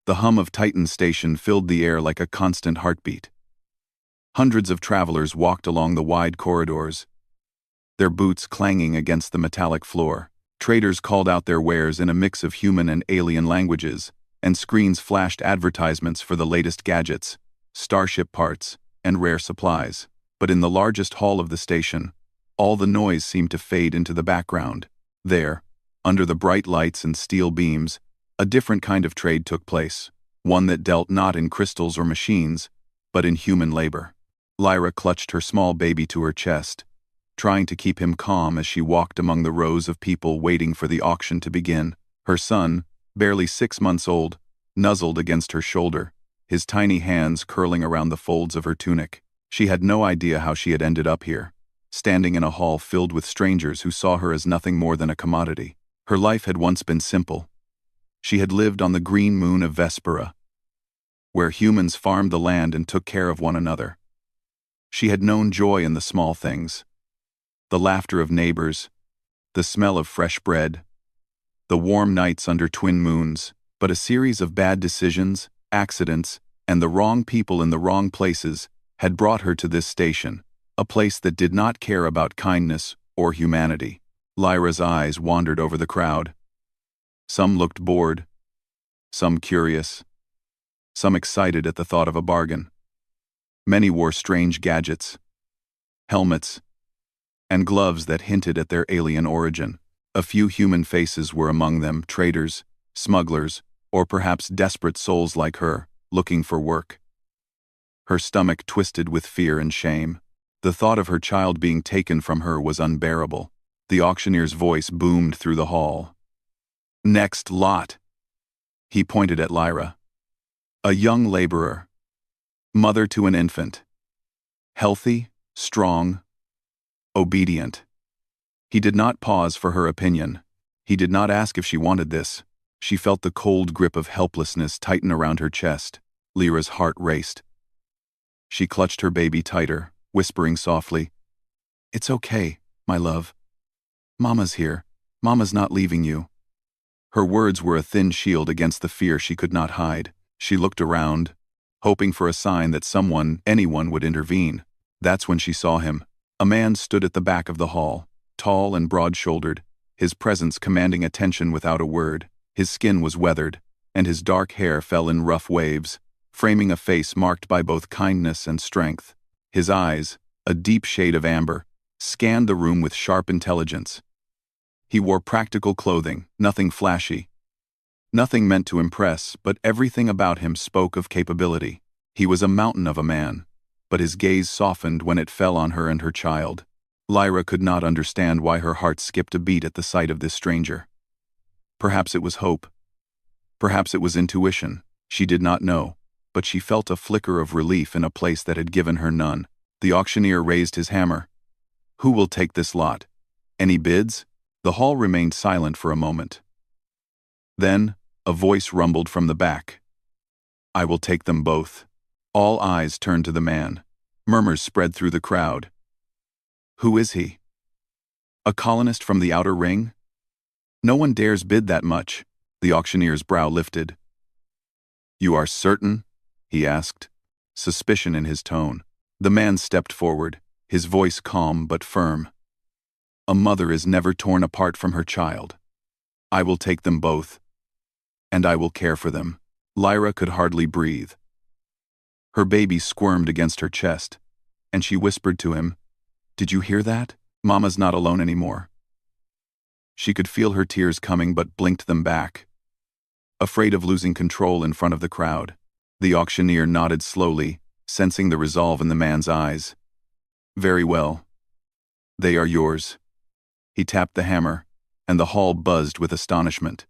The hum of Titan's station filled the air like a constant heartbeat. Hundreds of travelers walked along the wide corridors, their boots clanging against the metallic floor. Traders called out their wares in a mix of human and alien languages, and screens flashed advertisements for the latest gadgets, starship parts, and rare supplies. But in the largest hall of the station, all the noise seemed to fade into the background. There, under the bright lights and steel beams, a different kind of trade took place, one that dealt not in crystals or machines, but in human labor. Lyra clutched her small baby to her chest, trying to keep him calm as she walked among the rows of people waiting for the auction to begin. Her son, barely 6 months old, nuzzled against her shoulder, his tiny hands curling around the folds of her tunic. She had no idea how she had ended up here, standing in a hall filled with strangers who saw her as nothing more than a commodity. Her life had once been simple. She had lived on the green moon of Vespera, where humans farmed the land and took care of one another. She had known joy in the small things, the laughter of neighbors, the smell of fresh bread, the warm nights under twin moons. But a series of bad decisions, accidents, and the wrong people in the wrong places had brought her to this station, a place that did not care about kindness or humanity. Lyra's eyes wandered over the crowd. Some looked bored, some curious, some excited at the thought of a bargain. Many wore strange gadgets, helmets, and gloves that hinted at their alien origin. A few human faces were among them, traders, smugglers, or perhaps desperate souls like her, looking for work. Her stomach twisted with fear and shame. The thought of her child being taken from her was unbearable. The auctioneer's voice boomed through the hall. "Next lot." He pointed at Lyra. A young laborer, mother to an infant. Healthy, strong, obedient. He did not pause for her opinion. He did not ask if she wanted this. She felt the cold grip of helplessness tighten around her chest. Lyra's heart raced. She clutched her baby tighter, whispering softly, "It's okay, my love. Mama's here. Mama's not leaving you." Her words were a thin shield against the fear she could not hide. She looked around, hoping for a sign that anyone would intervene. That's when she saw him. A man stood at the back of the hall, tall and broad-shouldered, his presence commanding attention without a word. His skin was weathered, and his dark hair fell in rough waves, framing a face marked by both kindness and strength. His eyes, a deep shade of amber, scanned the room with sharp intelligence. He wore practical clothing, nothing flashy, nothing meant to impress, but everything about him spoke of capability. He was a mountain of a man, but his gaze softened when it fell on her and her child. Lyra could not understand why her heart skipped a beat at the sight of this stranger. Perhaps it was hope. Perhaps it was intuition. She did not know, but she felt a flicker of relief in a place that had given her none. The auctioneer raised his hammer. "Who will take this lot? Any bids?" The hall remained silent for a moment. Then, a voice rumbled from the back. "I will take them both." All eyes turned to the man. Murmurs spread through the crowd. Who is he? A colonist from the outer ring? No one dares bid that much. The auctioneer's brow lifted. "You are certain?" he asked, suspicion in his tone. The man stepped forward, his voice calm but firm. "A mother is never torn apart from her child. I will take them both, and I will care for them." Lyra could hardly breathe. Her baby squirmed against her chest, and she whispered to him, "Did you hear that? Mama's not alone anymore." She could feel her tears coming but blinked them back, afraid of losing control in front of the crowd. The auctioneer nodded slowly, sensing the resolve in the man's eyes. "Very well. They are yours." He tapped the hammer, and the hall buzzed with astonishment.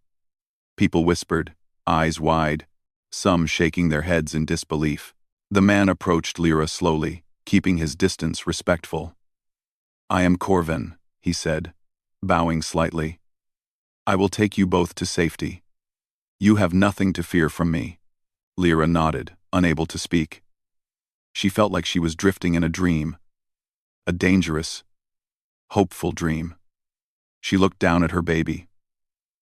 People whispered, eyes wide, some shaking their heads in disbelief. The man approached Lyra slowly, keeping his distance respectful. "I am Corvin," he said, bowing slightly. "I will take you both to safety. You have nothing to fear from me." Lyra nodded, unable to speak. She felt like she was drifting in a dream, a dangerous, hopeful dream. She looked down at her baby,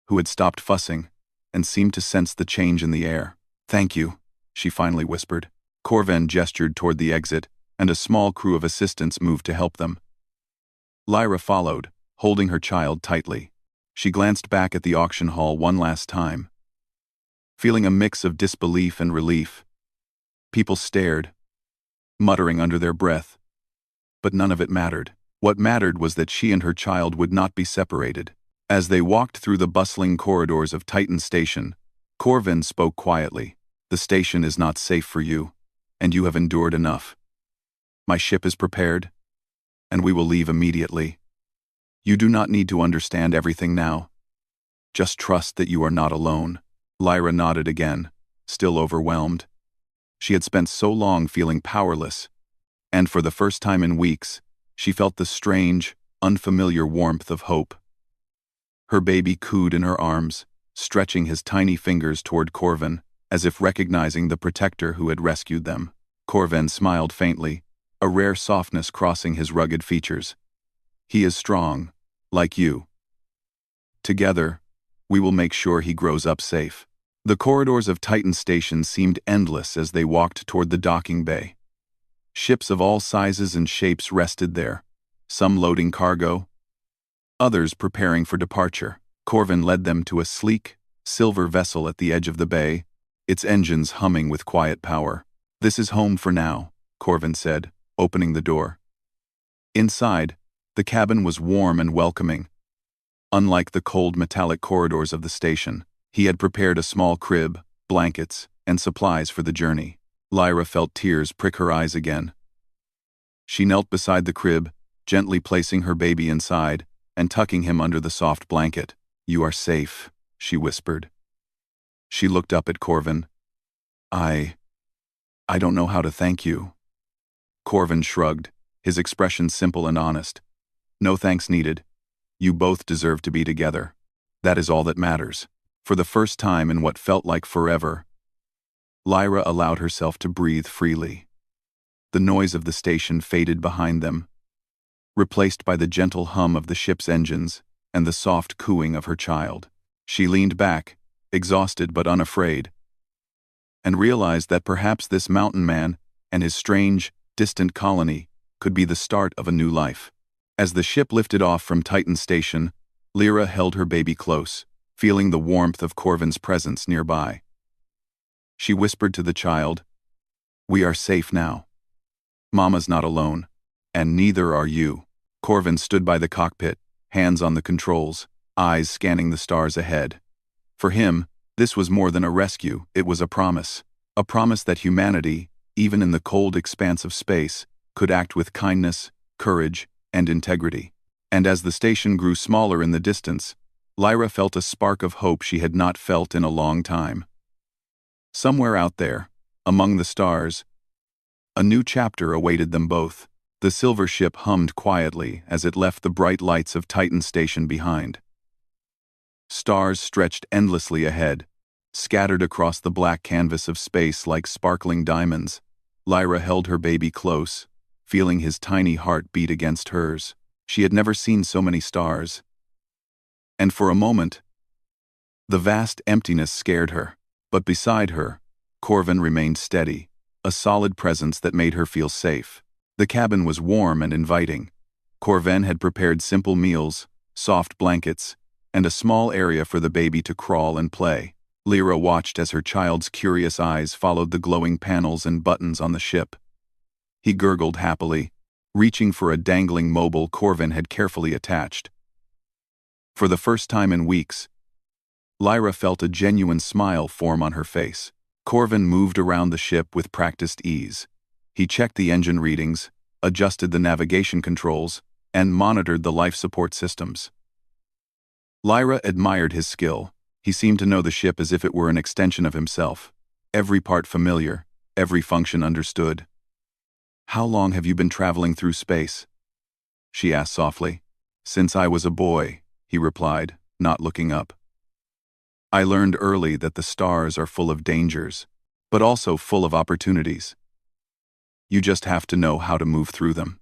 who had stopped fussing and seemed to sense the change in the air. Thank you, she finally whispered. Corvin gestured toward the exit, and a small crew of assistants moved to help them. Lyra followed, holding her child tightly. She glanced back at the auction hall one last time, feeling a mix of disbelief and relief. People stared, muttering under their breath. But none of it mattered. What mattered was that she and her child would not be separated. As they walked through the bustling corridors of Titan Station, Corvin spoke quietly. The station is not safe for you, and you have endured enough. My ship is prepared, and we will leave immediately. You do not need to understand everything now. Just trust that you are not alone. Lyra nodded again, still overwhelmed. She had spent so long feeling powerless, and for the first time in weeks, she felt the strange, unfamiliar warmth of hope. Her baby cooed in her arms, stretching his tiny fingers toward Corvin, as if recognizing the protector who had rescued them. Corvin smiled faintly, a rare softness crossing his rugged features. He is strong, like you. Together, we will make sure he grows up safe. The corridors of Titan Station seemed endless as they walked toward the docking bay. Ships of all sizes and shapes rested there, some loading cargo, others preparing for departure. Corvin led them to a sleek, silver vessel at the edge of the bay, its engines humming with quiet power. This is home for now, Corvin said, opening the door. Inside, the cabin was warm and welcoming. Unlike the cold metallic corridors of the station, he had prepared a small crib, blankets, and supplies for the journey. Lyra felt tears prick her eyes again. She knelt beside the crib, gently placing her baby inside and tucking him under the soft blanket. You are safe, she whispered. She looked up at Corvin. I don't know how to thank you. Corvin shrugged, his expression simple and honest. No thanks needed. You both deserve to be together. That is all that matters. For the first time in what felt like forever, Lyra allowed herself to breathe freely. The noise of the station faded behind them, replaced by the gentle hum of the ship's engines and the soft cooing of her child. She leaned back, exhausted but unafraid, and realized that perhaps this mountain man and his strange, distant colony could be the start of a new life. As the ship lifted off from Titan Station, Lyra held her baby close, feeling the warmth of Corvin's presence nearby. She whispered to the child, "We are safe now. Mama's not alone, and neither are you." Corvin stood by the cockpit, hands on the controls, eyes scanning the stars ahead. For him, this was more than a rescue, it was a promise that humanity, even in the cold expanse of space, could act with kindness, courage, and integrity. And as the station grew smaller in the distance, Lyra felt a spark of hope she had not felt in a long time. Somewhere out there, among the stars, a new chapter awaited them both. The silver ship hummed quietly as it left the bright lights of Titan Station behind. Stars stretched endlessly ahead, scattered across the black canvas of space like sparkling diamonds. Lyra held her baby close, feeling his tiny heart beat against hers. She had never seen so many stars. And for a moment, the vast emptiness scared her. But beside her, Corvin remained steady, a solid presence that made her feel safe. The cabin was warm and inviting. Corvin had prepared simple meals, soft blankets, and a small area for the baby to crawl and play. Lyra watched as her child's curious eyes followed the glowing panels and buttons on the ship. He gurgled happily, reaching for a dangling mobile Corvin had carefully attached. For the first time in weeks, Lyra felt a genuine smile form on her face. Corvin moved around the ship with practiced ease. He checked the engine readings, adjusted the navigation controls, and monitored the life support systems. Lyra admired his skill. He seemed to know the ship as if it were an extension of himself. Every part familiar, every function understood. "How long have you been traveling through space?" she asked softly. "Since I was a boy," he replied, not looking up. "I learned early that the stars are full of dangers, but also full of opportunities. You just have to know how to move through them."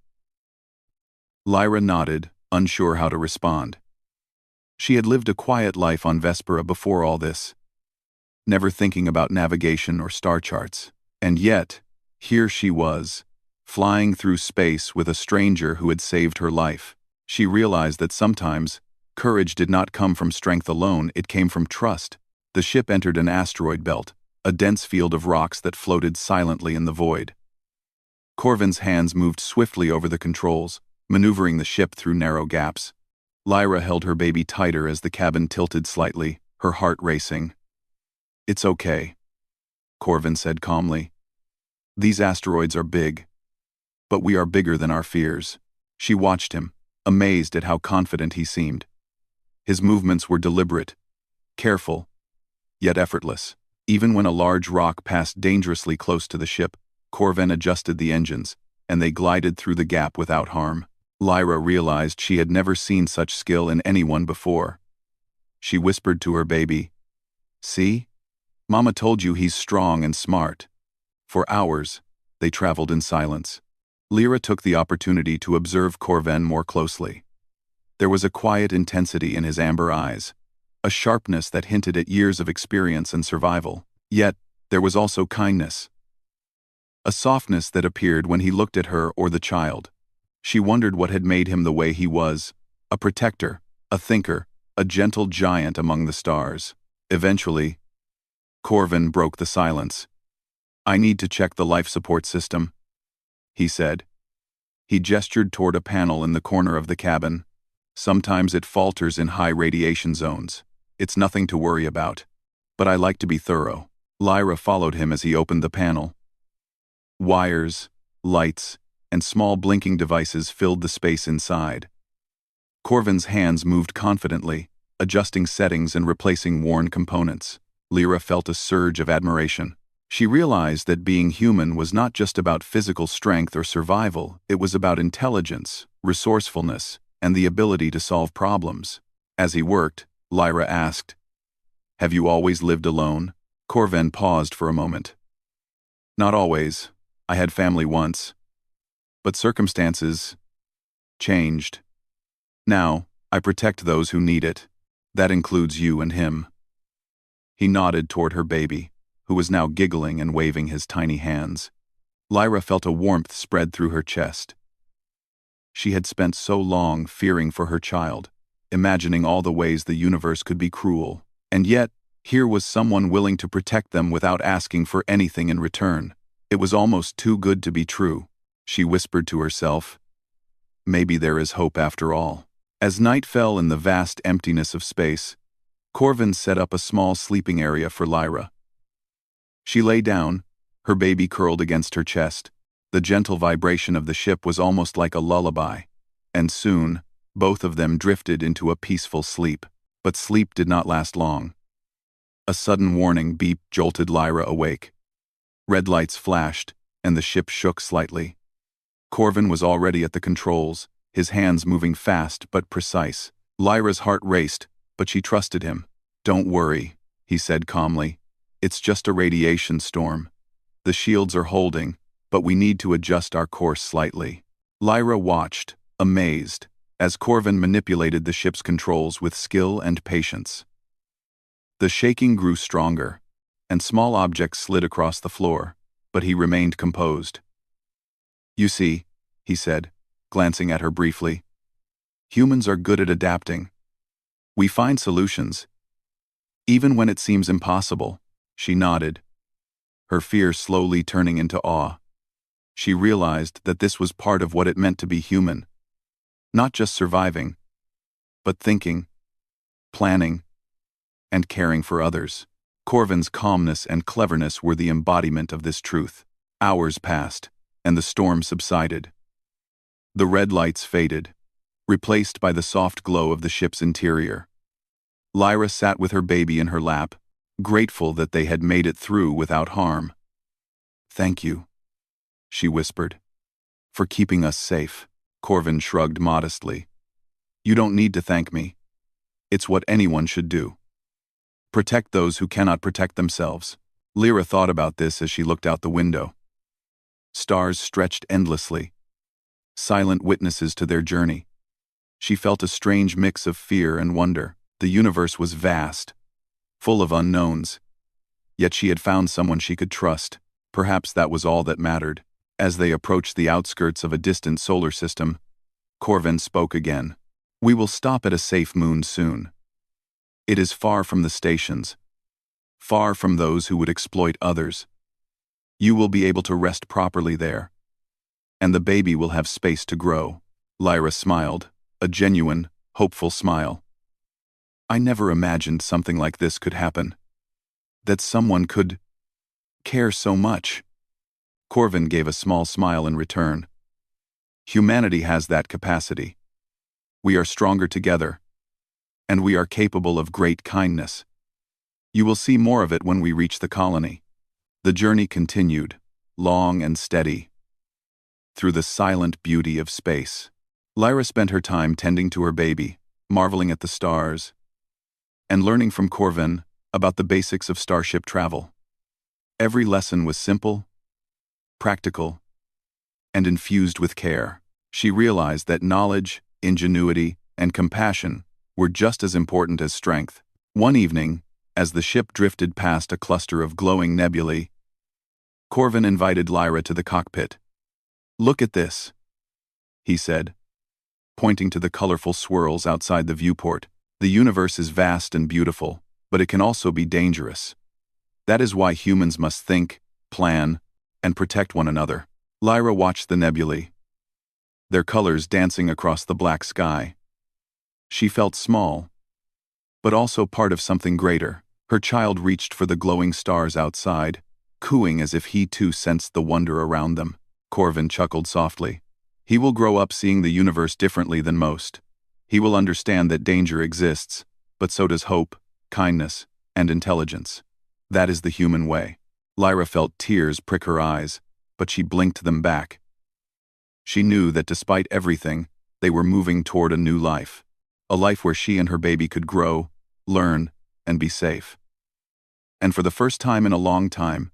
Lyra nodded, unsure how to respond. She had lived a quiet life on Vespera before all this. never thinking about navigation or star charts. And yet, here she was, flying through space with a stranger who had saved her life. She realized that sometimes, courage did not come from strength alone, it came from trust. The ship entered an asteroid belt, a dense field of rocks that floated silently in the void. Corvin's hands moved swiftly over the controls, maneuvering the ship through narrow gaps. Lyra held her baby tighter as the cabin tilted slightly, her heart racing. "It's okay," Corvin said calmly. "These asteroids are big, but we are bigger than our fears." She watched him, amazed at how confident he seemed. His movements were deliberate, careful, yet effortless. Even when a large rock passed dangerously close to the ship, Corvin adjusted the engines, and they glided through the gap without harm. Lyra realized she had never seen such skill in anyone before. She whispered to her baby, "See? Mama told you he's strong and smart." For hours, they traveled in silence. Lyra took the opportunity to observe Corvin more closely. There was a quiet intensity in his amber eyes, a sharpness that hinted at years of experience and survival. Yet, there was also kindness. A softness that appeared when he looked at her or the child. She wondered what had made him the way he was, a protector, a thinker, a gentle giant among the stars. Eventually, Corvin broke the silence. "I need to check the life support system," he said. He gestured toward a panel in the corner of the cabin. "Sometimes it falters in high radiation zones. It's nothing to worry about, but I like to be thorough." Lyra followed him as he opened the panel. Wires, lights, and small blinking devices filled the space inside. Corvin's hands moved confidently, adjusting settings and replacing worn components. Lyra felt a surge of admiration. She realized that being human was not just about physical strength or survival, it was about intelligence, resourcefulness, and the ability to solve problems. As he worked, Lyra asked, "Have you always lived alone?" Corvin paused for a moment. "Not always. I had family once. But circumstances changed. Now, I protect those who need it. That includes you and him." He nodded toward her baby, who was now giggling and waving his tiny hands. Lyra felt a warmth spread through her chest. She had spent so long fearing for her child, imagining all the ways the universe could be cruel. And yet, here was someone willing to protect them without asking for anything in return. It was almost too good to be true. She whispered to herself, "Maybe there is hope after all." As night fell in the vast emptiness of space, Corvin set up a small sleeping area for Lyra. She lay down, her baby curled against her chest. The gentle vibration of the ship was almost like a lullaby, and soon, both of them drifted into a peaceful sleep. But sleep did not last long. A sudden warning beep jolted Lyra awake. Red lights flashed, and the ship shook slightly. Corvin was already at the controls, his hands moving fast but precise. Lyra's heart raced, but she trusted him. "Don't worry," he said calmly. "It's just a radiation storm. The shields are holding, but we need to adjust our course slightly." Lyra watched, amazed, as Corvin manipulated the ship's controls with skill and patience. The shaking grew stronger, and small objects slid across the floor, but he remained composed. "You see," he said, glancing at her briefly, "humans are good at adapting. We find solutions, even when it seems impossible." She nodded, her fear slowly turning into awe. She realized that this was part of what it meant to be human. Not just surviving, but thinking, planning, and caring for others. Corvin's calmness and cleverness were the embodiment of this truth. Hours passed, and the storm subsided. The red lights faded, replaced by the soft glow of the ship's interior. Lyra sat with her baby in her lap, grateful that they had made it through without harm. "Thank you," she whispered, "for keeping us safe." Corvin shrugged modestly. "You don't need to thank me. It's what anyone should do. Protect those who cannot protect themselves." Lyra thought about this as she looked out the window. Stars stretched endlessly, silent witnesses to their journey. She felt a strange mix of fear and wonder. The universe was vast, full of unknowns, Yet she had found someone she could trust. Perhaps that was all that mattered. As they approached the outskirts of a distant solar system, Corvin spoke again. "We will stop at a safe moon soon. It is far from the stations, far from those who would exploit others. You will be able to rest properly there, and the baby will have space to grow." Lyra smiled, a genuine, hopeful smile. "I never imagined something like this could happen. That someone could care so much." Corvin gave a small smile in return. "Humanity has that capacity. We are stronger together, and we are capable of great kindness. You will see more of it when we reach the colony." The journey continued, long and steady, through the silent beauty of space. Lyra spent her time tending to her baby, marveling at the stars, and learning from Corvin about the basics of starship travel. Every lesson was simple, practical, and infused with care. She realized that knowledge, ingenuity, and compassion were just as important as strength. One evening, as the ship drifted past a cluster of glowing nebulae, Corvin invited Lyra to the cockpit. "Look at this," he said, pointing to the colorful swirls outside the viewport. "The universe is vast and beautiful, but it can also be dangerous. That is why humans must think, plan, and protect one another." Lyra watched the nebulae, their colors dancing across the black sky. She felt small, but also part of something greater. Her child reached for the glowing stars outside, cooing as if he too sensed the wonder around them. Corvin chuckled softly. "He will grow up seeing the universe differently than most. He will understand that danger exists, but so does hope, kindness, and intelligence. That is the human way." Lyra felt tears prick her eyes, but she blinked them back. She knew that despite everything, they were moving toward a new life. A life where she and her baby could grow, learn, and be safe. And for the first time in a long time,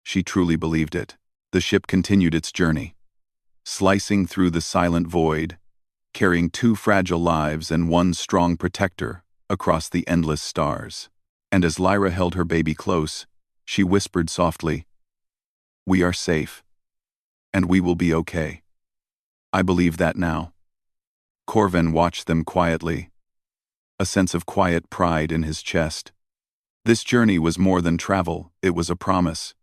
she truly believed it. The ship continued its journey, slicing through the silent void, carrying 2 fragile lives and 1 strong protector across the endless stars. And as Lyra held her baby close, she whispered softly, "We are safe, and we will be okay. I believe that now." Corvin watched them quietly, a sense of quiet pride in his chest. This journey was more than travel, it was a promise.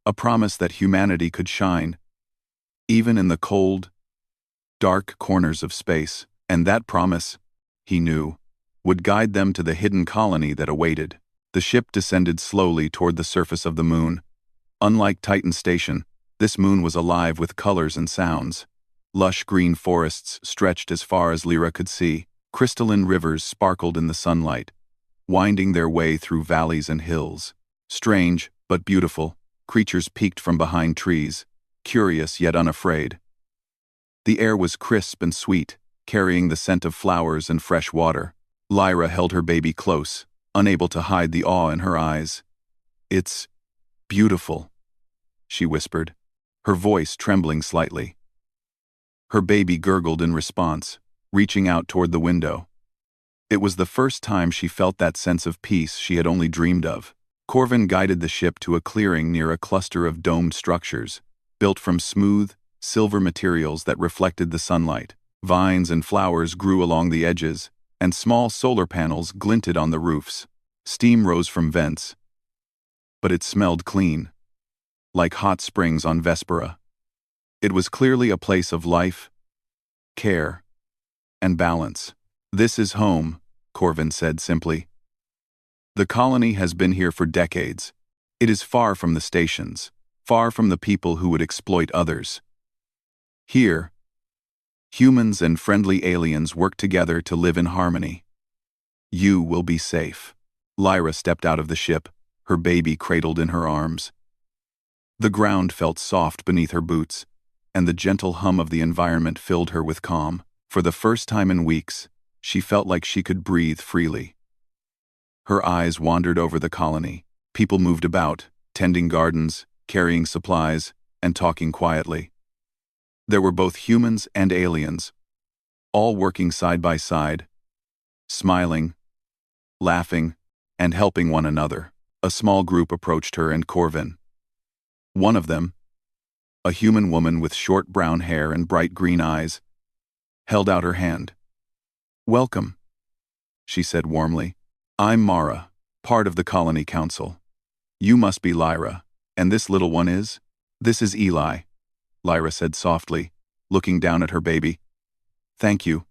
A promise that humanity could shine, even in the cold, dark corners of space. And that promise, he knew, would guide them to the hidden colony that awaited. The ship descended slowly toward the surface of the moon. Unlike Titan Station, this moon was alive with colors and sounds. Lush green forests stretched as far as Lyra could see. Crystalline rivers sparkled in the sunlight, winding their way through valleys and hills. Strange, but beautiful, creatures peeked from behind trees, curious yet unafraid. The air was crisp and sweet, carrying the scent of flowers and fresh water. Lyra held her baby close, unable to hide the awe in her eyes. "It's beautiful," she whispered, her voice trembling slightly. Her baby gurgled in response, reaching out toward the window. It was the first time she felt that sense of peace she had only dreamed of. Corvin guided the ship to a clearing near a cluster of domed structures, built from smooth, silver materials that reflected the sunlight. Vines and flowers grew along the edges, and small solar panels glinted on the roofs. Steam rose from vents, but it smelled clean, like hot springs on Vespera. It was clearly a place of life, care, and balance. "This is home," Corvin said simply. "The colony has been here for decades. It is far from the stations, far from the people who would exploit others. Here, humans and friendly aliens work together to live in harmony. You will be safe." Lyra stepped out of the ship, her baby cradled in her arms. The ground felt soft beneath her boots, and the gentle hum of the environment filled her with calm. For the first time in weeks, she felt like she could breathe freely. Her eyes wandered over the colony. People moved about, tending gardens, carrying supplies, and talking quietly. There were both humans and aliens, all working side by side, smiling, laughing, and helping one another. A small group approached her and Corvin. One of them, a human woman with short brown hair and bright green eyes, held out her hand. "Welcome," she said warmly. "I'm Mara, part of the colony council. You must be Lyra, and this little one is?" "This is Eli," Lyra said softly, looking down at her baby. "Thank you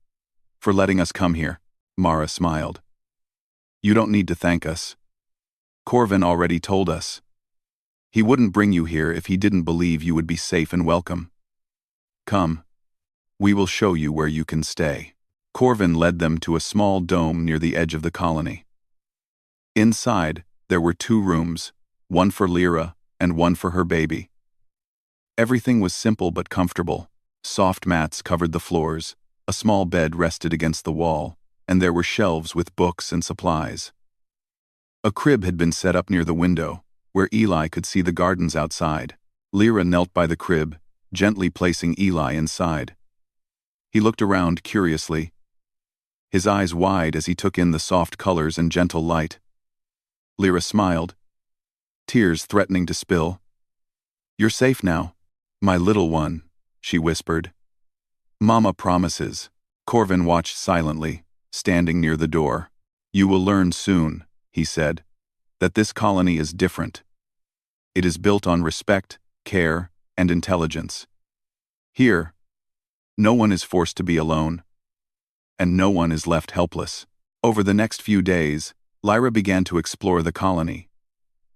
for letting us come here," Mara smiled. "You don't need to thank us. Corvin already told us. He wouldn't bring you here if he didn't believe you would be safe and welcome. Come, we will show you where you can stay." Corvin led them to a small dome near the edge of the colony. Inside, there were 2 rooms, one for Lyra and one for her baby. Everything was simple but comfortable. Soft mats covered the floors, a small bed rested against the wall, and there were shelves with books and supplies. A crib had been set up near the window, where Eli could see the gardens outside. Lyra knelt by the crib, gently placing Eli inside. He looked around curiously, his eyes wide as he took in the soft colors and gentle light. Lyra smiled, tears threatening to spill. "You're safe now, my little one," she whispered. "Mama promises." Corvin watched silently, standing near the door. "You will learn soon," he said, "that this colony is different. It is built on respect, care, and intelligence. Here, no one is forced to be alone, and no one is left helpless." Over the next few days, Lyra began to explore the colony.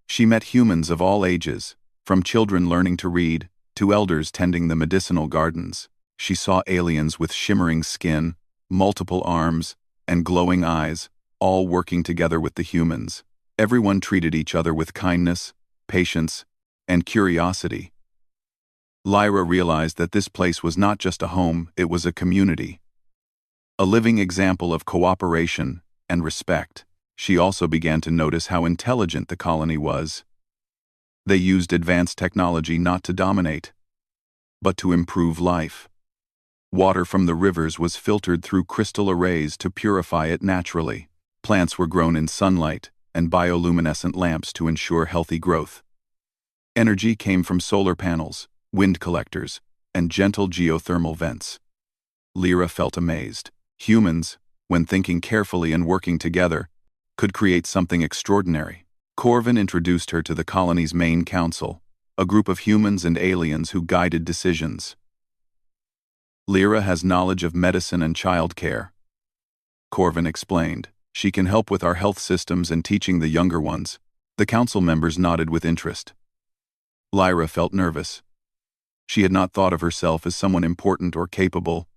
She met humans of all ages, from children learning to read to elders tending the medicinal gardens. She saw aliens with shimmering skin, multiple arms, and glowing eyes, all working together with the humans. Everyone treated each other with kindness, patience, and curiosity. Lyra realized that this place was not just a home, it was a community. A living example of cooperation and respect. She also began to notice how intelligent the colony was. They used advanced technology not to dominate, but to improve life. Water from the rivers was filtered through crystal arrays to purify it naturally. Plants were grown in sunlight and bioluminescent lamps to ensure healthy growth. Energy came from solar panels, wind collectors, and gentle geothermal vents. Lyra felt amazed. Humans, when thinking carefully and working together, could create something extraordinary. Corvin introduced her to the colony's main council, a group of humans and aliens who guided decisions. "Lyra has knowledge of medicine and childcare," Corvin explained. "She can help with our health systems and teaching the younger ones." The council members nodded with interest. Lyra felt nervous. She had not thought of herself as someone important or capable,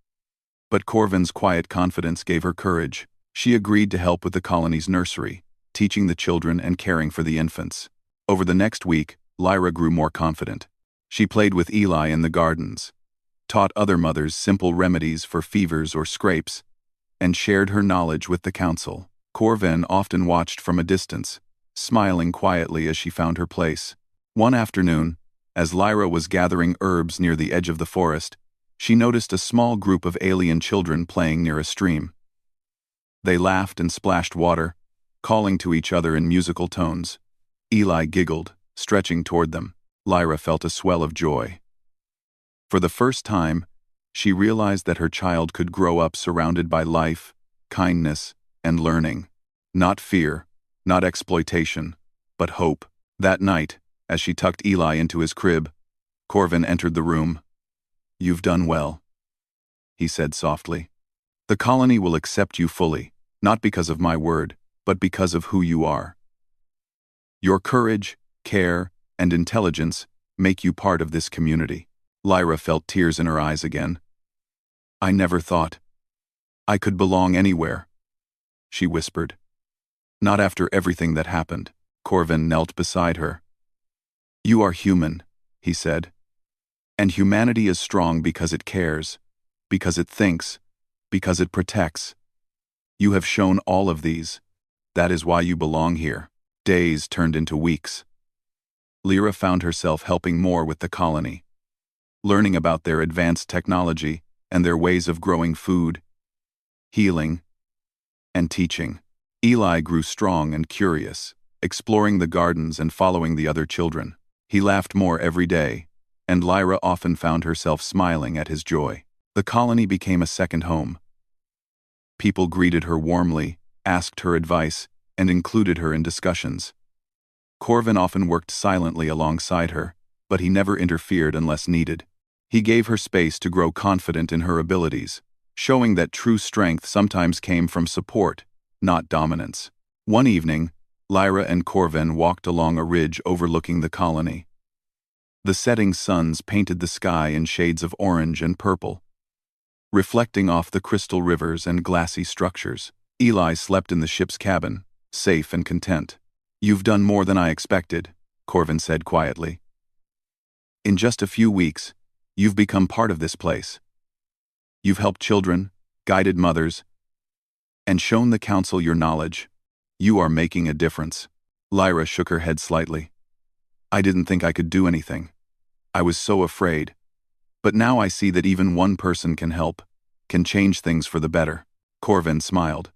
but Corvin's quiet confidence gave her courage. She agreed to help with the colony's nursery, teaching the children and caring for the infants. Over the next week, Lyra grew more confident. She played with Eli in the gardens, taught other mothers simple remedies for fevers or scrapes, and shared her knowledge with the council. Corvin often watched from a distance, smiling quietly as she found her place. One afternoon, as Lyra was gathering herbs near the edge of the forest, she noticed a small group of alien children playing near a stream. They laughed and splashed water, calling to each other in musical tones. Eli giggled, stretching toward them. Lyra felt a swell of joy. For the first time, she realized that her child could grow up surrounded by life, kindness, and learning. Not fear, not exploitation, but hope. That night, as she tucked Eli into his crib, Corvin entered the room. "You've done well," he said softly. "The colony will accept you fully, not because of my word, but because of who you are. Your courage, care, and intelligence make you part of this community." Lyra felt tears in her eyes again. "I never thought I could belong anywhere," she whispered. "Not after everything that happened." Corvin knelt beside her. "You are human," he said. "And humanity is strong because it cares, because it thinks, because it protects. You have shown all of these. That is why you belong here." Days turned into weeks. Lyra found herself helping more with the colony, learning about their advanced technology and their ways of growing food, healing, and teaching. Eli grew strong and curious, exploring the gardens and following the other children. He laughed more every day, and Lyra often found herself smiling at his joy. The colony became a second home. People greeted her warmly, asked her advice, and included her in discussions. Corvin often worked silently alongside her, but he never interfered unless needed. He gave her space to grow confident in her abilities, showing that true strength sometimes came from support, not dominance. One evening, Lyra and Corvin walked along a ridge overlooking the colony. The setting suns painted the sky in shades of orange and purple, reflecting off the crystal rivers and glassy structures. Eli slept in the ship's cabin, safe and content. "You've done more than I expected," Corvin said quietly. "In just a few weeks, you've become part of this place. You've helped children, guided mothers, and shown the council your knowledge. You are making a difference." Lyra shook her head slightly. "I didn't think I could do anything. I was so afraid. But now I see that even one person can help, can change things for the better." Corvin smiled.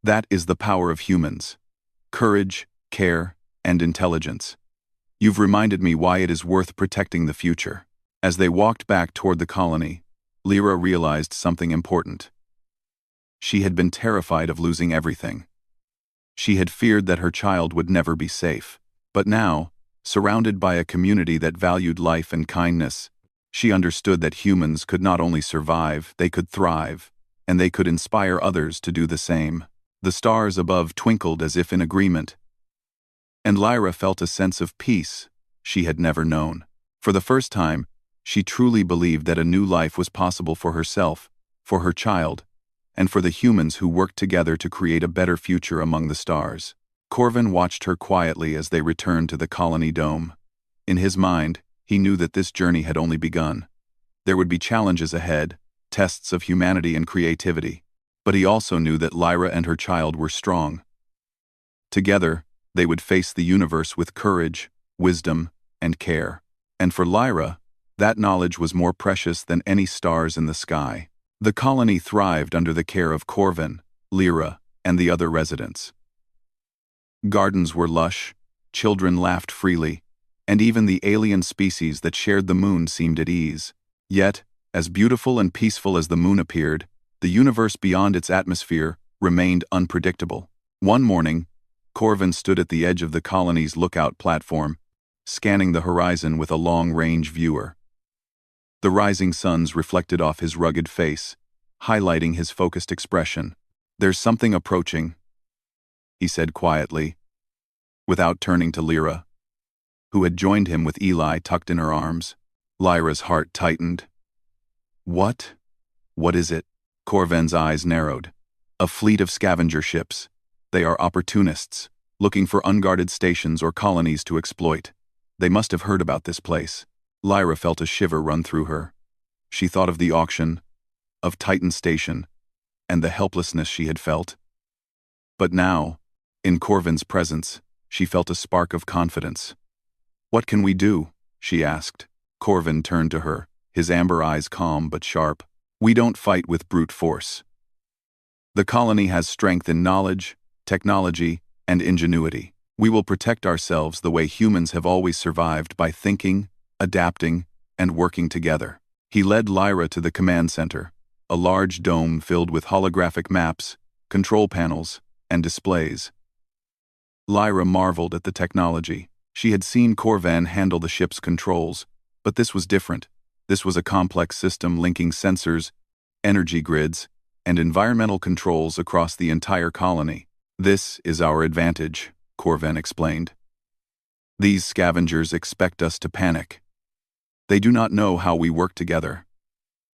"That is the power of humans. Courage, care, and intelligence. You've reminded me why it is worth protecting the future." As they walked back toward the colony, Lyra realized something important. She had been terrified of losing everything. She had feared that her child would never be safe. But now, surrounded by a community that valued life and kindness, she understood that humans could not only survive, they could thrive, and they could inspire others to do the same. The stars above twinkled as if in agreement, and Lyra felt a sense of peace she had never known. For the first time, she truly believed that a new life was possible for herself, for her child, and for the humans who worked together to create a better future among the stars. Corvin watched her quietly as they returned to the colony dome. In his mind, he knew that this journey had only begun. There would be challenges ahead, tests of humanity and creativity. But he also knew that Lyra and her child were strong. Together, they would face the universe with courage, wisdom, and care. And for Lyra, that knowledge was more precious than any stars in the sky. The colony thrived under the care of Corvin, Lyra, and the other residents. Gardens were lush, children laughed freely, and even the alien species that shared the moon seemed at ease. Yet, as beautiful and peaceful as the moon appeared, the universe beyond its atmosphere remained unpredictable. One morning, Corvin stood at the edge of the colony's lookout platform, scanning the horizon with a long-range viewer. The rising suns reflected off his rugged face, highlighting his focused expression. "There's something approaching," he said quietly, without turning to Lyra, who had joined him with Eli tucked in her arms. Lyra's heart tightened. What is it?" Corvin's eyes narrowed. "A fleet of scavenger ships. They are opportunists, looking for unguarded stations or colonies to exploit. They must have heard about this place." Lyra felt a shiver run through her. She thought of the auction, of Titan Station, and the helplessness she had felt. But now, in Corvin's presence, she felt a spark of confidence. "What can we do?" she asked. Corvin turned to her, his amber eyes calm but sharp. "We don't fight with brute force. The colony has strength in knowledge, technology, and ingenuity. We will protect ourselves the way humans have always survived, by thinking, adapting, and working together." He led Lyra to the command center, a large dome filled with holographic maps, control panels, and displays. Lyra marveled at the technology. She had seen Corvin handle the ship's controls, but this was different. This was a complex system linking sensors, energy grids, and environmental controls across the entire colony. "This is our advantage," Corvin explained. "These scavengers expect us to panic. They do not know how we work together,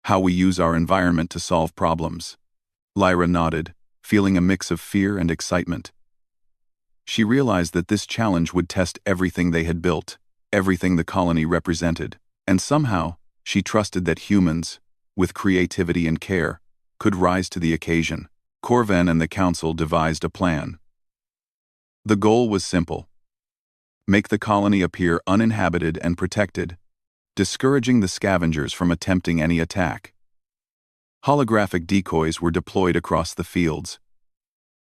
how we use our environment to solve problems." Lyra nodded, feeling a mix of fear and excitement. She realized that this challenge would test everything they had built, everything the colony represented, and somehow, she trusted that humans, with creativity and care, could rise to the occasion. Corvin and the council devised a plan. The goal was simple: make the colony appear uninhabited and protected, discouraging the scavengers from attempting any attack. Holographic decoys were deployed across the fields,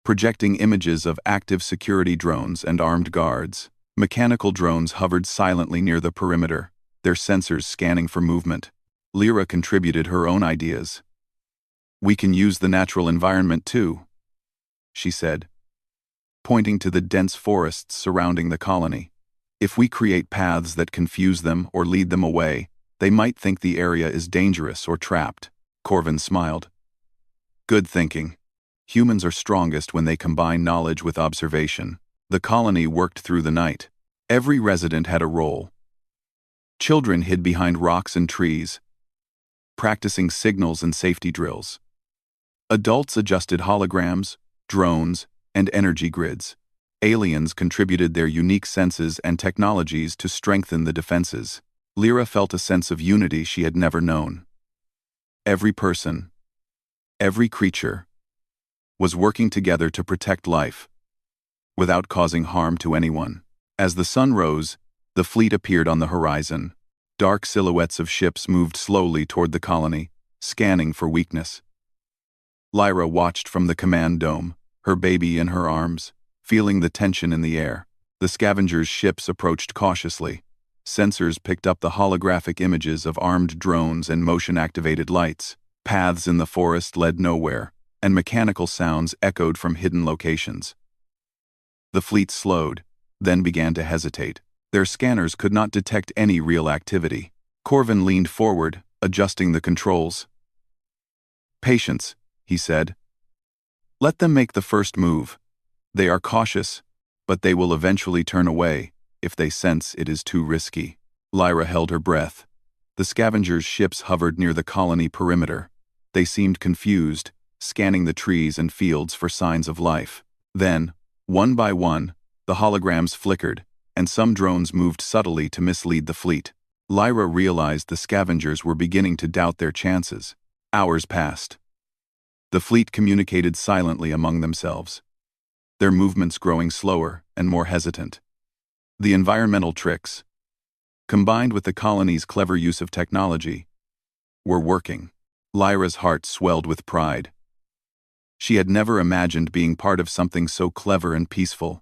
projecting images of active security drones and armed guards. Mechanical drones hovered silently near the perimeter, their sensors scanning for movement. Lyra contributed her own ideas. "We can use the natural environment too," she said, pointing to the dense forests surrounding the colony. "If we create paths that confuse them or lead them away, they might think the area is dangerous or trapped." Corvin smiled. "Good thinking. Humans are strongest when they combine knowledge with observation." The colony worked through the night. Every resident had a role. Children hid behind rocks and trees, practicing signals and safety drills. Adults adjusted holograms, drones, and energy grids. Aliens contributed their unique senses and technologies to strengthen the defenses. Lyra felt a sense of unity she had never known. Every person, every creature, was working together to protect life, without causing harm to anyone. As the sun rose, the fleet appeared on the horizon. Dark silhouettes of ships moved slowly toward the colony, scanning for weakness. Lyra watched from the command dome, her baby in her arms, feeling the tension in the air. The scavengers' ships approached cautiously. Sensors picked up the holographic images of armed drones and motion-activated lights. Paths in the forest led nowhere, and mechanical sounds echoed from hidden locations. The fleet slowed, then began to hesitate. Their scanners could not detect any real activity. Corvin leaned forward, adjusting the controls. "Patience," he said. "Let them make the first move. They are cautious, but they will eventually turn away if they sense it is too risky." Lyra held her breath. The scavengers' ships hovered near the colony perimeter. They seemed confused, scanning the trees and fields for signs of life. Then, one by one, the holograms flickered, and some drones moved subtly to mislead the fleet. Lyra realized the scavengers were beginning to doubt their chances. Hours passed. The fleet communicated silently among themselves, their movements growing slower and more hesitant. The environmental tricks, combined with the colony's clever use of technology, were working. Lyra's heart swelled with pride. She had never imagined being part of something so clever and peaceful.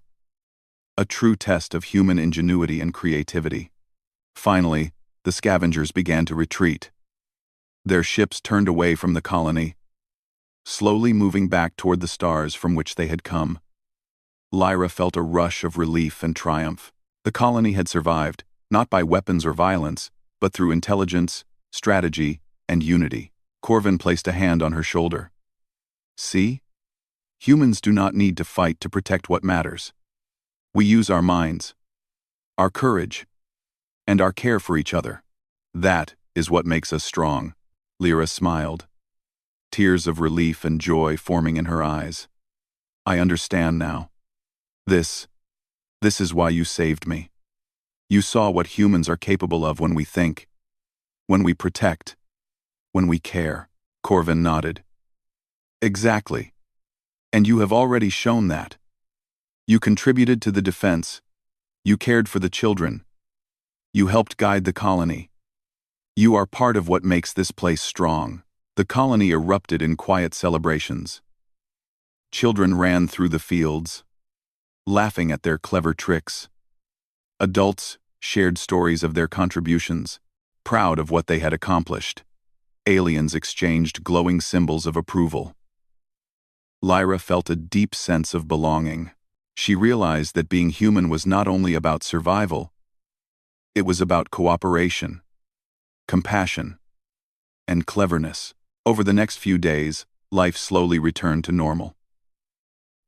A true test of human ingenuity and creativity. Finally, the scavengers began to retreat. Their ships turned away from the colony, slowly moving back toward the stars from which they had come. Lyra felt a rush of relief and triumph. The colony had survived, not by weapons or violence, but through intelligence, strategy, and unity. Corvin placed a hand on her shoulder. "See? Humans do not need to fight to protect what matters. We use our minds, our courage, and our care for each other. That is what makes us strong." Lyra smiled, tears of relief and joy forming in her eyes. "I understand now. This is why you saved me. You saw what humans are capable of when we think, when we protect, when we care." Corvin nodded. "Exactly. And you have already shown that. You contributed to the defense. You cared for the children. You helped guide the colony. You are part of what makes this place strong." The colony erupted in quiet celebrations. Children ran through the fields, laughing at their clever tricks. Adults shared stories of their contributions, proud of what they had accomplished. Aliens exchanged glowing symbols of approval. Lyra felt a deep sense of belonging. She realized that being human was not only about survival, it was about cooperation, compassion, and cleverness. Over the next few days, life slowly returned to normal.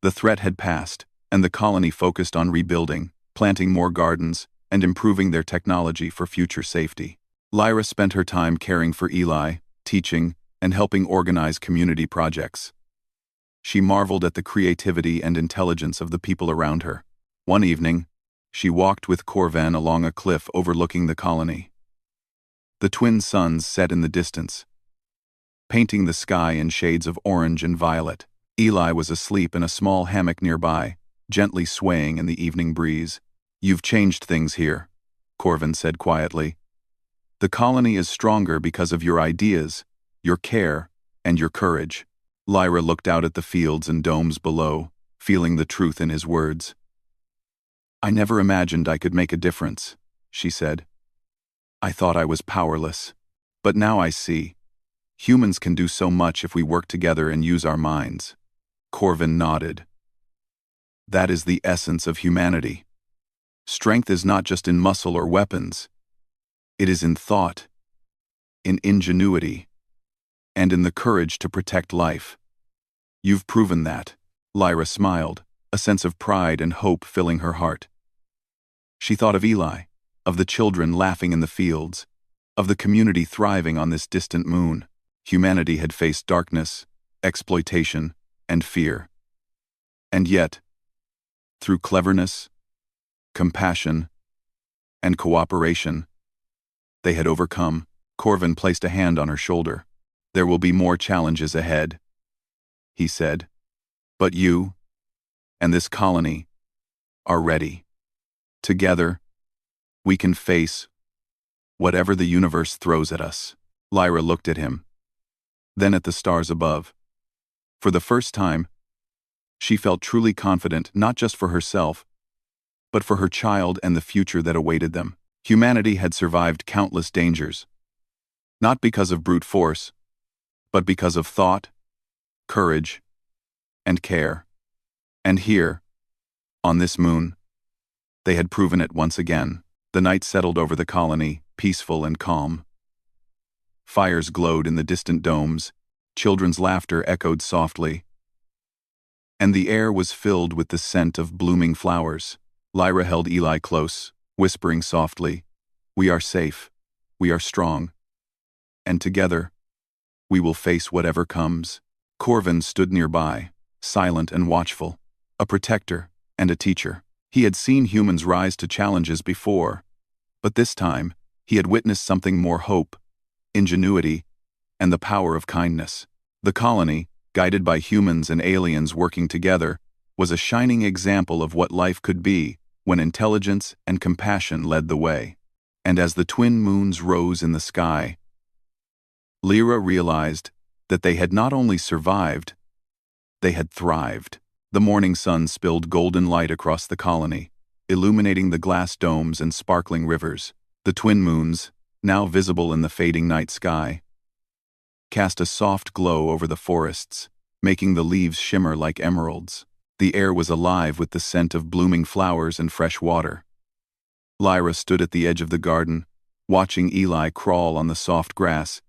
The threat had passed, and the colony focused on rebuilding, planting more gardens, and improving their technology for future safety. Lyra spent her time caring for Eli, teaching, and helping organize community projects. She marveled at the creativity and intelligence of the people around her. One evening, she walked with Corvin along a cliff overlooking the colony. The twin suns set in the distance, painting the sky in shades of orange and violet. Eli was asleep in a small hammock nearby, gently swaying in the evening breeze. "You've changed things here," Corvin said quietly. "The colony is stronger because of your ideas, your care, and your courage." Lyra looked out at the fields and domes below, feeling the truth in his words. "I never imagined I could make a difference," she said. "I thought I was powerless. But now I see. Humans can do so much if we work together and use our minds." Corvin nodded. "That is the essence of humanity. Strength is not just in muscle or weapons. It is in thought, in ingenuity, and in the courage to protect life. You've proven that." Lyra smiled, a sense of pride and hope filling her heart. She thought of Eli, of the children laughing in the fields, of the community thriving on this distant moon. Humanity had faced darkness, exploitation, and fear. And yet, through cleverness, compassion, and cooperation, they had overcome. Corvin placed a hand on her shoulder. "There will be more challenges ahead," he said. "But you, and this colony, are ready. Together, we can face whatever the universe throws at us." Lyra looked at him, then at the stars above. For the first time, she felt truly confident not just for herself, but for her child and the future that awaited them. Humanity had survived countless dangers, not because of brute force, but because of thought, courage, and care. And here, on this moon, they had proven it once again. The night settled over the colony, peaceful and calm. Fires glowed in the distant domes, children's laughter echoed softly, and the air was filled with the scent of blooming flowers. Lyra held Eli close, whispering softly, "We are safe, we are strong, and together, we will face whatever comes." Corvin stood nearby, silent and watchful, a protector and a teacher. He had seen humans rise to challenges before, but this time, he had witnessed something more: hope, ingenuity, and the power of kindness. The colony, guided by humans and aliens working together, was a shining example of what life could be when intelligence and compassion led the way. And as the twin moons rose in the sky, Lyra realized that they had not only survived, they had thrived. The morning sun spilled golden light across the colony, illuminating the glass domes and sparkling rivers. The twin moons, now visible in the fading night sky, cast a soft glow over the forests, making the leaves shimmer like emeralds. The air was alive with the scent of blooming flowers and fresh water. Lyra stood at the edge of the garden, watching Eli crawl on the soft grass,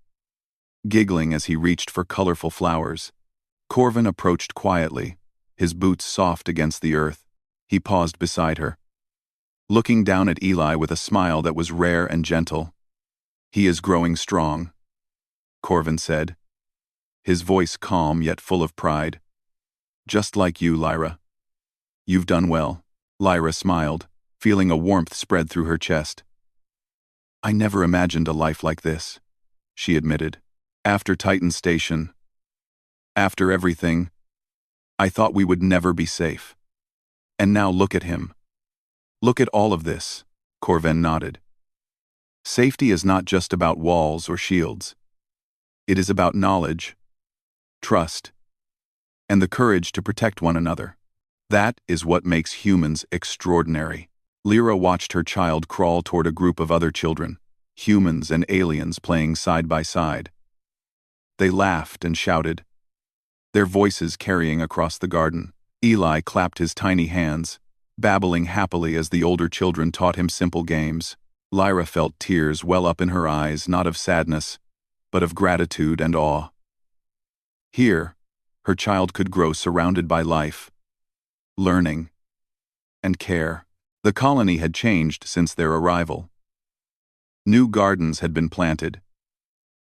giggling as he reached for colorful flowers. Corvin approached quietly, his boots soft against the earth. He paused beside her, looking down at Eli with a smile that was rare and gentle. "He is growing strong," Corvin said, his voice calm yet full of pride. "Just like you, Lyra. You've done well." Lyra smiled, feeling a warmth spread through her chest. "I never imagined a life like this," she admitted. "After Titan Station, after everything, I thought we would never be safe. And now look at him. Look at all of this." Corvin nodded. "Safety is not just about walls or shields. It is about knowledge, trust, and the courage to protect one another. That is what makes humans extraordinary." Lyra watched her child crawl toward a group of other children, humans and aliens playing side by side. They laughed and shouted, their voices carrying across the garden. Eli clapped his tiny hands, babbling happily as the older children taught him simple games. Lyra felt tears well up in her eyes, not of sadness, but of gratitude and awe. Here, her child could grow surrounded by life, learning, and care. The colony had changed since their arrival. New gardens had been planted,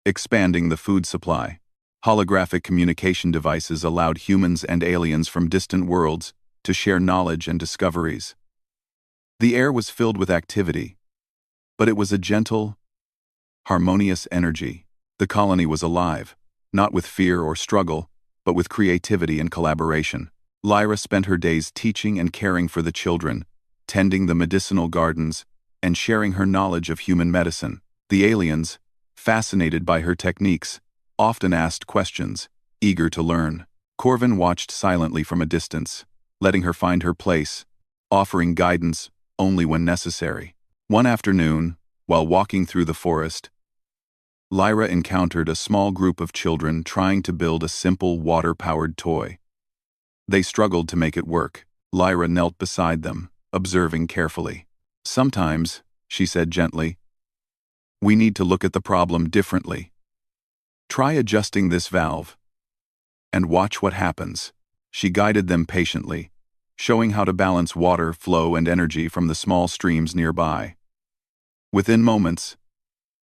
expanding the food supply. Holographic communication devices allowed humans and aliens from distant worlds to share knowledge and discoveries. The air was filled with activity, but it was a gentle, harmonious energy. The colony was alive, not with fear or struggle, but with creativity and collaboration. Lyra spent her days teaching and caring for the children, tending the medicinal gardens, and sharing her knowledge of human medicine. The aliens, fascinated by her techniques, often asked questions, eager to learn. Corvin watched silently from a distance, letting her find her place, offering guidance only when necessary. One afternoon, while walking through the forest, Lyra encountered a small group of children trying to build a simple water-powered toy. They struggled to make it work. Lyra knelt beside them, observing carefully. "Sometimes," she said gently, "we need to look at the problem differently. Try adjusting this valve, and watch what happens." She guided them patiently, showing how to balance water flow and energy from the small streams nearby. Within moments,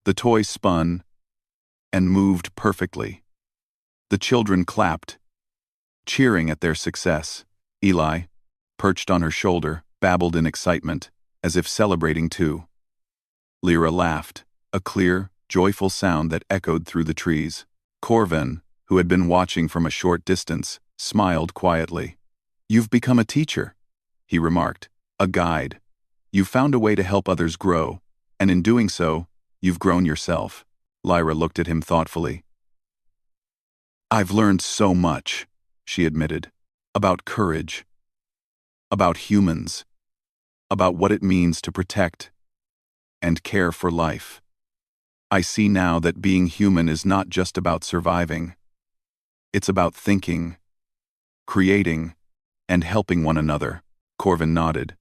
the toy spun and moved perfectly. The children clapped, cheering at their success. Eli, perched on her shoulder, babbled in excitement, as if celebrating too. Lyra laughed, a clear, joyful sound that echoed through the trees. Corvin, who had been watching from a short distance, smiled quietly. "You've become a teacher," he remarked, "a guide. You've found a way to help others grow, and in doing so, you've grown yourself." Lyra looked at him thoughtfully. "I've learned so much," she admitted, "about courage, about humans, about what it means to protect and care for life. I see now that being human is not just about surviving. It's about thinking, creating, and helping one another." Corvin nodded.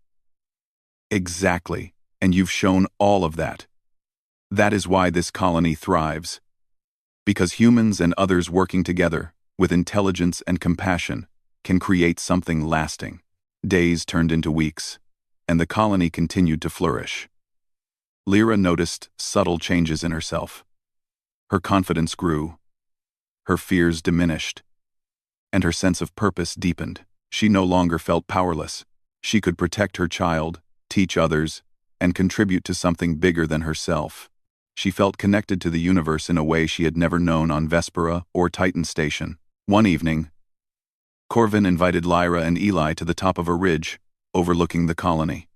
"Exactly, and you've shown all of that. That is why this colony thrives. Because humans and others working together, with intelligence and compassion, can create something lasting." Days turned into weeks, and the colony continued to flourish. Lyra noticed subtle changes in herself. Her confidence grew, her fears diminished, and her sense of purpose deepened. She no longer felt powerless. She could protect her child, teach others, and contribute to something bigger than herself. She felt connected to the universe in a way she had never known on Vespera or Titan Station. One evening, Corvin invited Lyra and Eli to the top of a ridge overlooking the colony.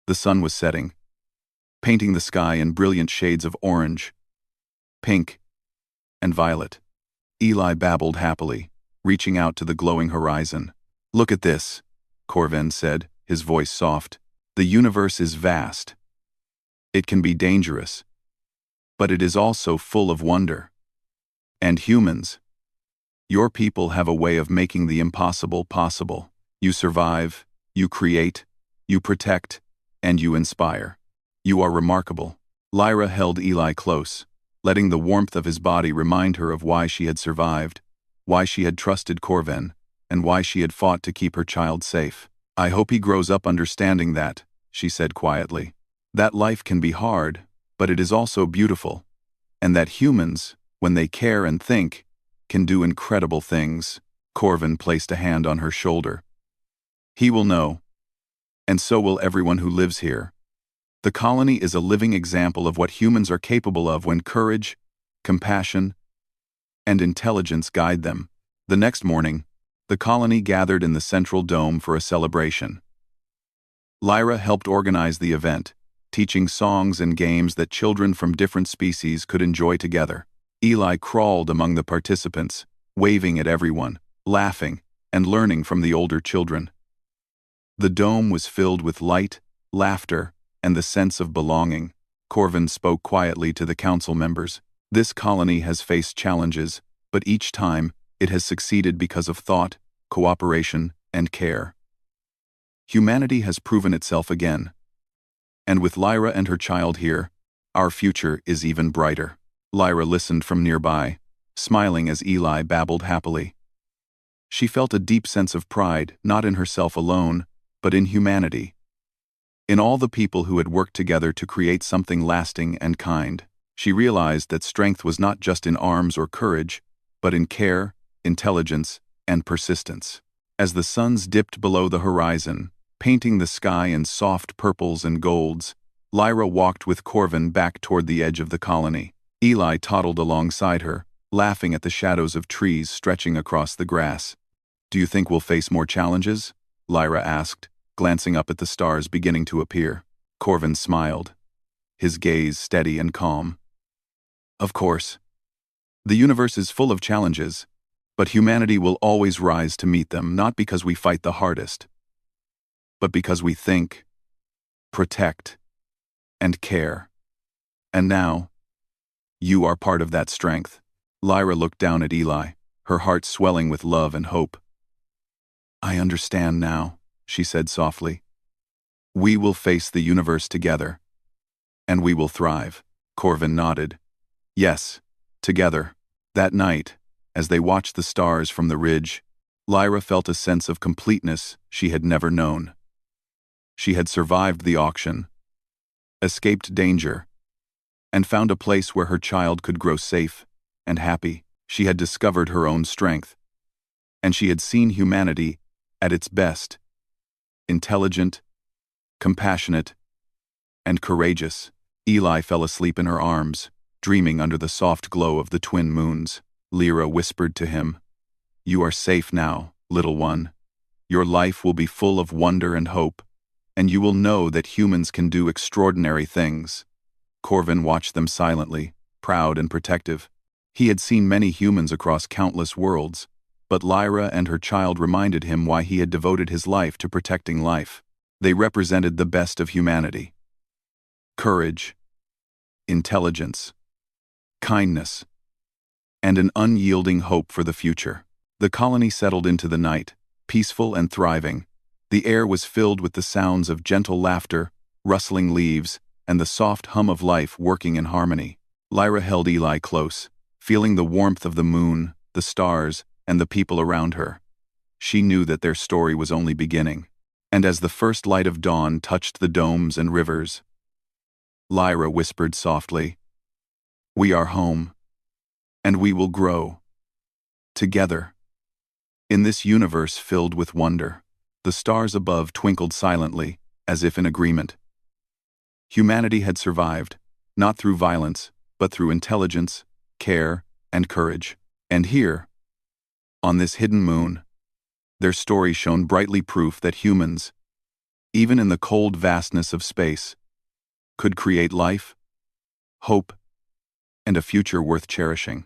The sun was setting, painting the sky in brilliant shades of orange, pink, and violet. Eli babbled happily, reaching out to the glowing horizon. "Look at this," Corvin said, his voice soft. "The universe is vast. It can be dangerous, but it is also full of wonder. And humans, your people have a way of making the impossible possible. You survive, you create, you protect, and you inspire. You are remarkable." Lyra held Eli close, letting the warmth of his body remind her of why she had survived, why she had trusted Corvin, and why she had fought to keep her child safe. "I hope he grows up understanding that," she said quietly. "That life can be hard, but it is also beautiful, and that humans, when they care and think, can do incredible things." Corvin placed a hand on her shoulder. "He will know, and so will everyone who lives here. The colony is a living example of what humans are capable of when courage, compassion, and intelligence guide them." The next morning, the colony gathered in the central dome for a celebration. Lyra helped organize the event, teaching songs and games that children from different species could enjoy together. Eli crawled among the participants, waving at everyone, laughing, and learning from the older children. The dome was filled with light, laughter, and the sense of belonging. Corvin spoke quietly to the council members. "This colony has faced challenges, but each time, it has succeeded because of thought, cooperation, and care. Humanity has proven itself again. And with Lyra and her child here, our future is even brighter." Lyra listened from nearby, smiling as Eli babbled happily. She felt a deep sense of pride, not in herself alone, but in humanity. In all the people who had worked together to create something lasting and kind. She realized that strength was not just in arms or courage, but in care, intelligence, and persistence. As the suns dipped below the horizon, painting the sky in soft purples and golds, Lyra walked with Corvin back toward the edge of the colony. Eli toddled alongside her, laughing at the shadows of trees stretching across the grass. "Do you think we'll face more challenges?" Lyra asked, glancing up at the stars beginning to appear. Corvin smiled, his gaze steady and calm. "Of course. The universe is full of challenges, But humanity will always rise to meet them, not because we fight the hardest, but because we think, protect, and care. And now, you are part of that strength. Lyra looked down at Eli, her heart swelling with love and hope. I understand now, she said softly. We will face the universe together. And we will thrive. Corvin nodded. Yes, together. That night, as they watched the stars from the ridge, Lyra felt a sense of completeness she had never known. She had survived the auction, escaped danger, and found a place where her child could grow safe and happy. She had discovered her own strength, and she had seen humanity at its best, intelligent, compassionate, and courageous. Eli fell asleep in her arms, dreaming under the soft glow of the twin moons. Lyra whispered to him, You are safe now, little one. Your life will be full of wonder and hope, and you will know that humans can do extraordinary things. Corvin watched them silently, proud and protective. He had seen many humans across countless worlds, but Lyra and her child reminded him why he had devoted his life to protecting life. They represented the best of humanity. Courage, intelligence, kindness, and an unyielding hope for the future. The colony settled into the night, peaceful and thriving. The air was filled with the sounds of gentle laughter, rustling leaves, and the soft hum of life working in harmony. Lyra held Eli close, feeling the warmth of the moon, the stars, and the people around her. She knew that their story was only beginning. And as the first light of dawn touched the domes and rivers, Lyra whispered softly, We are home, and we will grow. Together. In this universe filled with wonder, the stars above twinkled silently, as if in agreement. Humanity had survived, not through violence, but through intelligence, care, and courage. And here, on this hidden moon, their story shone brightly proof that humans, even in the cold vastness of space, could create life, hope, and a future worth cherishing.